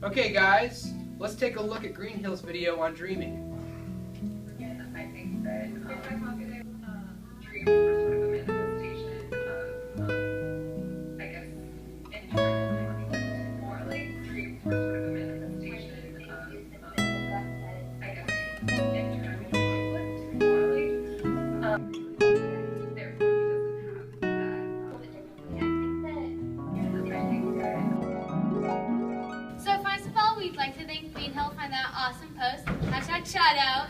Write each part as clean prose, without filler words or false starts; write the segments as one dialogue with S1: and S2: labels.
S1: Okay guys, let's take a look at Greenhill's video on dreaming.
S2: And I think that dreams were sort of a manifestation of, I guess, internal conflict. More like dreams were sort of a manifestation of, I guess, internal conflict. More like, therefore he doesn't have that. I think that.
S3: So first of all, we'd like to thank Greenhill for that awesome post, #shoutout.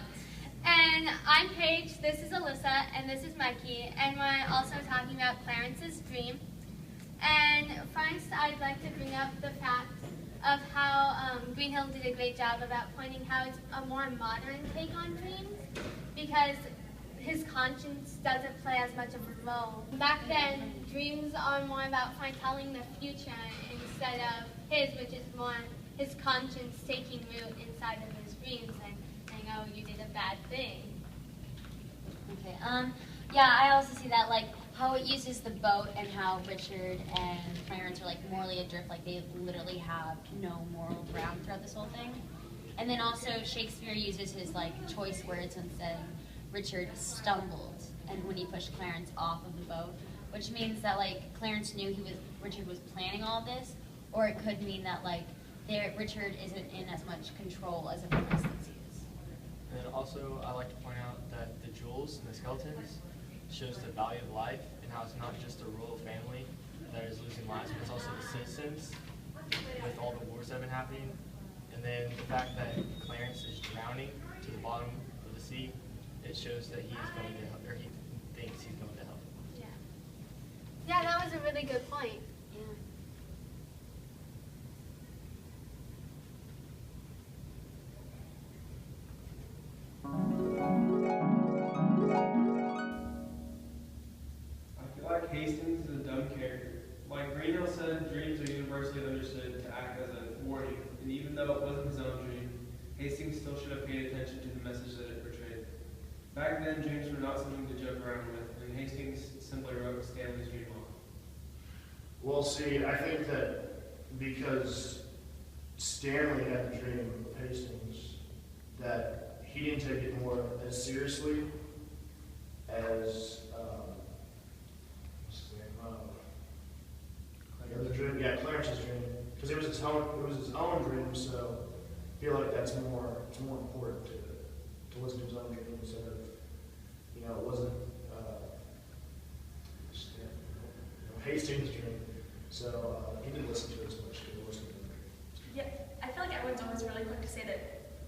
S3: And I'm Paige, this is Alyssa, and this is Mikey, and we're also talking about Clarence's dream. And first, I'd like to bring up the fact of how Greenhill did a great job about pointing how it's a more modern take on dreams, because his conscience doesn't play as much of a role. Back then, dreams are more about foretelling the future instead of his, which is more his conscience taking root inside of his dreams and saying, oh, you did a bad thing.
S4: Okay, yeah, I also see that, like, how it uses the boat and how Richard and Clarence are, like, morally adrift, like, they literally have no moral ground throughout this whole thing. And then also Shakespeare uses his, like, choice words when saying Richard stumbled and when he pushed Clarence off of the boat, which means that, like, Clarence knew Richard was planning all this, or it could mean that, like, Richard isn't in as much control as everyone else thinks he is.
S5: And then also, I like to point out that the jewels and the skeletons shows the value of life and how it's not just the royal family that is losing lives, but it's also the citizens with all the wars that have been happening. And then the fact that Clarence is drowning to the bottom of the sea, it shows that he is going to help, or he thinks he's going to help.
S3: Yeah. Yeah, that was a really good point.
S4: Yeah.
S6: I feel like Hastings is a dumb character. Like Greenhill said, dreams are universally understood to act as a warning, and even though it wasn't his own dream, Hastings still should have paid attention to the message that it portrayed. Back then, dreams were not something to joke around with, and Hastings simply wrote Stanley's dream off.
S7: Well, see, I think that because Stanley had the dream of Hastings, that he didn't take it more as seriously as what's his name? The dream, yeah, Clarence's dream, because it was his own dream. So I feel like it's more important to listen to his own dream instead of, it wasn't Hastings' dream. So he didn't listen to it as much as he listened to it.
S8: Yeah, I feel like everyone's always really quick to say that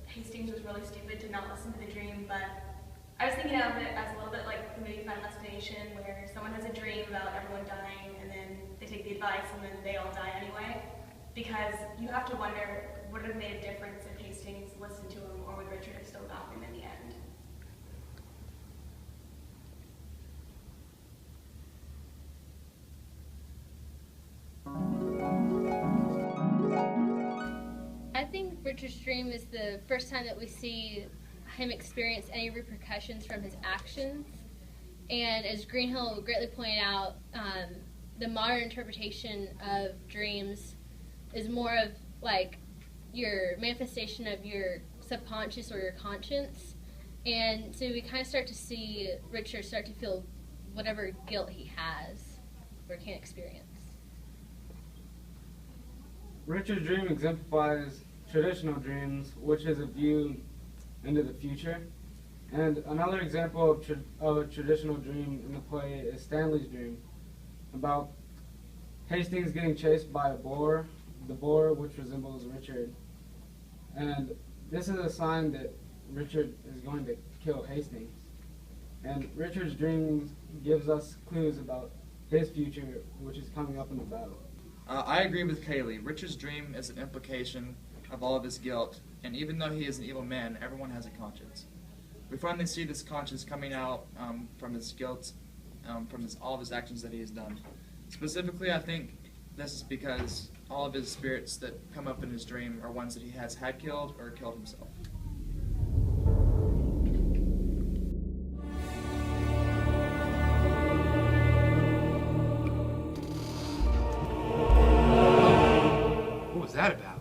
S8: Hastings was really stupid to not listen to the dream, but I was thinking of it as a little bit like the movie Final Destination, where someone has a dream about everyone dying, and then they take the advice, and then they all die anyway. Because you have to wonder, would it have made a difference if Hastings listened to him, or would Richard have still got him in the end?
S3: I think Richard's dream is the first time that we see him experience any repercussions from his actions. And as Greenhill greatly pointed out, the modern interpretation of dreams is more of like your manifestation of your subconscious or your conscience. And so we kind of start to see Richard start to feel whatever guilt he has or can't experience.
S9: Richard's dream exemplifies traditional dreams, which is a view into the future. And another example of a traditional dream in the play is Stanley's dream, about Hastings getting chased by a boar, the boar which resembles Richard. And this is a sign that Richard is going to kill Hastings. And Richard's dream gives us clues about his future, which is coming up in the battle.
S10: I agree with Kaylee. Richard's dream is an implication of all of his guilt, and even though he is an evil man, everyone has a conscience. We finally see this conscience coming out from his guilt, from all of his actions that he has done. Specifically, I think this is because all of his spirits that come up in his dream are ones that he has had killed or killed himself.
S1: What was that about?